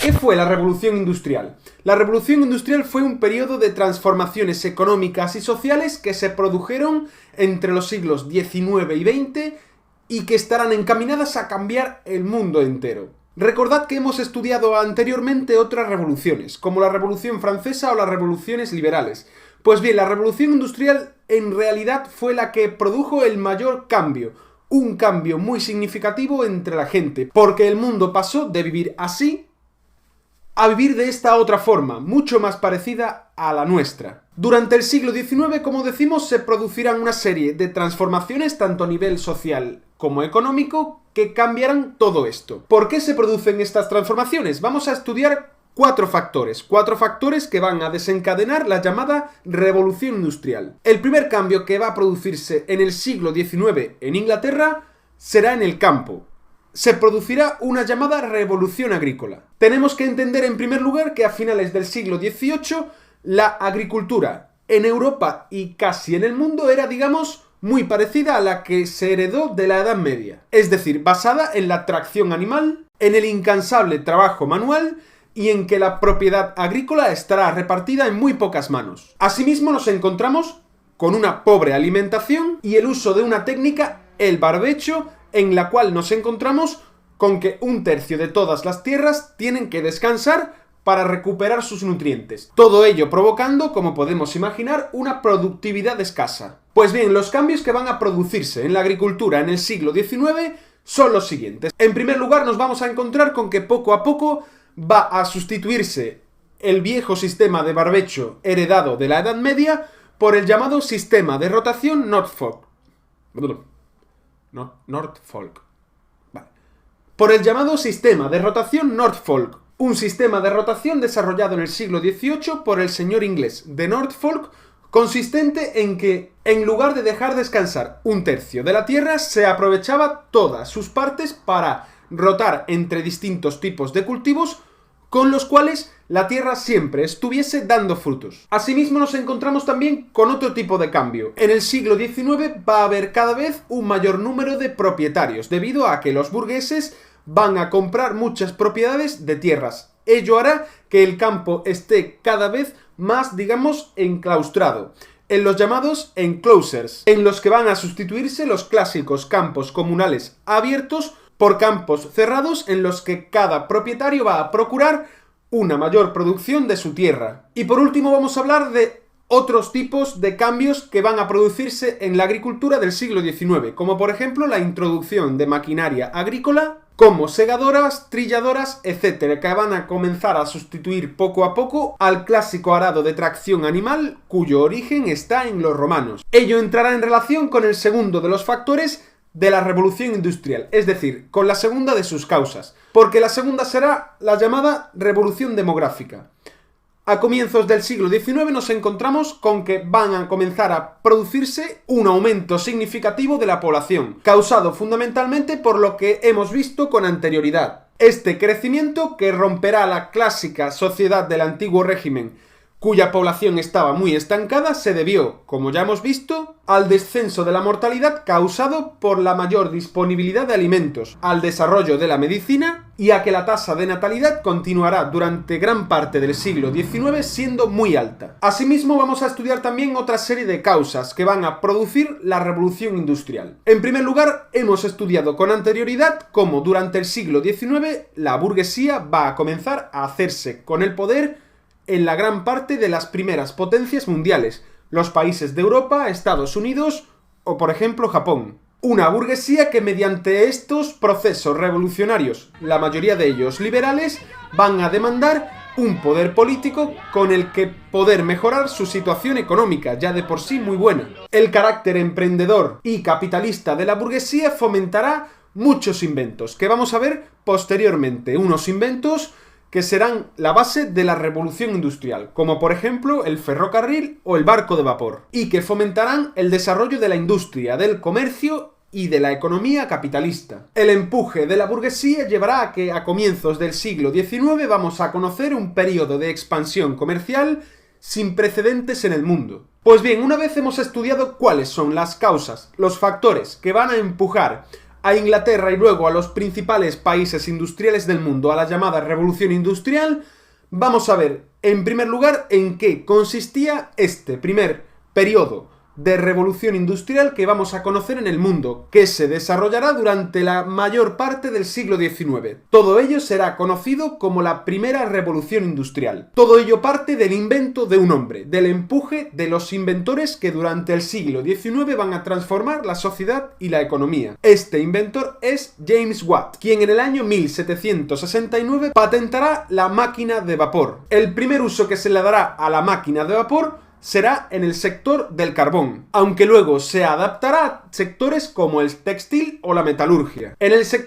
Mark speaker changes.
Speaker 1: ¿Qué fue la Revolución Industrial? La Revolución Industrial fue un periodo de transformaciones económicas y sociales que se produjeron entre los siglos XIX y XX y que estarán encaminadas a cambiar el mundo entero. Recordad que hemos estudiado anteriormente otras revoluciones, como la Revolución Francesa o las revoluciones liberales. Pues bien, la Revolución Industrial en realidad fue la que produjo el mayor cambio, un cambio muy significativo entre la gente, porque el mundo pasó de vivir así a vivir de esta otra forma, mucho más parecida a la nuestra. Durante el siglo XIX, como decimos, se producirán una serie de transformaciones tanto a nivel social como económico que cambiarán todo esto. ¿Por qué se producen estas transformaciones? Vamos a estudiar cuatro factores que van a desencadenar la llamada Revolución Industrial. El primer cambio que va a producirse en el siglo XIX en Inglaterra será en el campo. Se producirá una llamada revolución agrícola. Tenemos que entender en primer lugar que a finales del siglo XVIII la agricultura en Europa y casi en el mundo era, digamos, muy parecida a la que se heredó de la Edad Media. Es decir, basada en la tracción animal, en el incansable trabajo manual y en que la propiedad agrícola estará repartida en muy pocas manos. Asimismo nos encontramos con una pobre alimentación y el uso de una técnica, el barbecho, en la cual nos encontramos con que 1/3 de todas las tierras tienen que descansar para recuperar sus nutrientes. Todo ello provocando, como podemos imaginar, una productividad escasa. Pues bien, los cambios que van a producirse en la agricultura en el siglo XIX son los siguientes. En primer lugar, nos vamos a encontrar con que poco a poco va a sustituirse el viejo sistema de barbecho heredado de la Edad Media por el llamado sistema de rotación Norfolk. Vale. Por el llamado sistema de rotación Norfolk, un sistema de rotación desarrollado en el siglo XVIII por el señor inglés de Norfolk, consistente en que, en lugar de dejar descansar 1/3 de la tierra, se aprovechaba todas sus partes para rotar entre distintos tipos de cultivos con los cuales la tierra siempre estuviese dando frutos. Asimismo nos encontramos también con otro tipo de cambio. En el siglo XIX va a haber cada vez un mayor número de propietarios, debido a que los burgueses van a comprar muchas propiedades de tierras. Ello hará que el campo esté cada vez más, digamos, enclaustrado, en los llamados enclosures, en los que van a sustituirse los clásicos campos comunales abiertos por campos cerrados en los que cada propietario va a procurar una mayor producción de su tierra. Y por último vamos a hablar de otros tipos de cambios que van a producirse en la agricultura del siglo XIX, como por ejemplo la introducción de maquinaria agrícola, como segadoras, trilladoras, etc., que van a comenzar a sustituir poco a poco al clásico arado de tracción animal, cuyo origen está en los romanos. Ello entrará en relación con el segundo de los factores de la Revolución Industrial, es decir, con la segunda de sus causas, porque la segunda será la llamada Revolución Demográfica. A comienzos del siglo XIX nos encontramos con que van a comenzar a producirse un aumento significativo de la población, causado fundamentalmente por lo que hemos visto con anterioridad. Este crecimiento, que romperá la clásica sociedad del antiguo régimen, cuya población estaba muy estancada, se debió, como ya hemos visto, al descenso de la mortalidad causado por la mayor disponibilidad de alimentos, al desarrollo de la medicina y a que la tasa de natalidad continuará durante gran parte del siglo XIX siendo muy alta. Asimismo, vamos a estudiar también otra serie de causas que van a producir la revolución industrial. En primer lugar, hemos estudiado con anterioridad cómo durante el siglo XIX la burguesía va a comenzar a hacerse con el poder en la gran parte de las primeras potencias mundiales, los países de Europa, Estados Unidos o, por ejemplo, Japón. Una burguesía que mediante estos procesos revolucionarios, la mayoría de ellos liberales, van a demandar un poder político con el que poder mejorar su situación económica, ya de por sí muy buena. El carácter emprendedor y capitalista de la burguesía fomentará muchos inventos, que vamos a ver posteriormente, unos inventos que serán la base de la revolución industrial, como por ejemplo el ferrocarril o el barco de vapor, y que fomentarán el desarrollo de la industria, del comercio y de la economía capitalista. El empuje de la burguesía llevará a que a comienzos del siglo XIX vamos a conocer un periodo de expansión comercial sin precedentes en el mundo. Pues bien, una vez hemos estudiado cuáles son las causas, los factores que van a empujar a Inglaterra y luego a los principales países industriales del mundo, a la llamada Revolución Industrial, vamos a ver, en primer lugar, en qué consistía este primer periodo de revolución industrial que vamos a conocer en el mundo, que se desarrollará durante la mayor parte del siglo XIX. Todo ello será conocido como la primera revolución industrial. Todo ello parte del invento de un hombre, del empuje de los inventores que durante el siglo XIX van a transformar la sociedad y la economía. Este inventor es James Watt, quien en el año 1769 patentará la máquina de vapor. El primer uso que se le dará a la máquina de vapor será en el sector del carbón, aunque luego se adaptará a sectores como el textil o la metalurgia. En el sector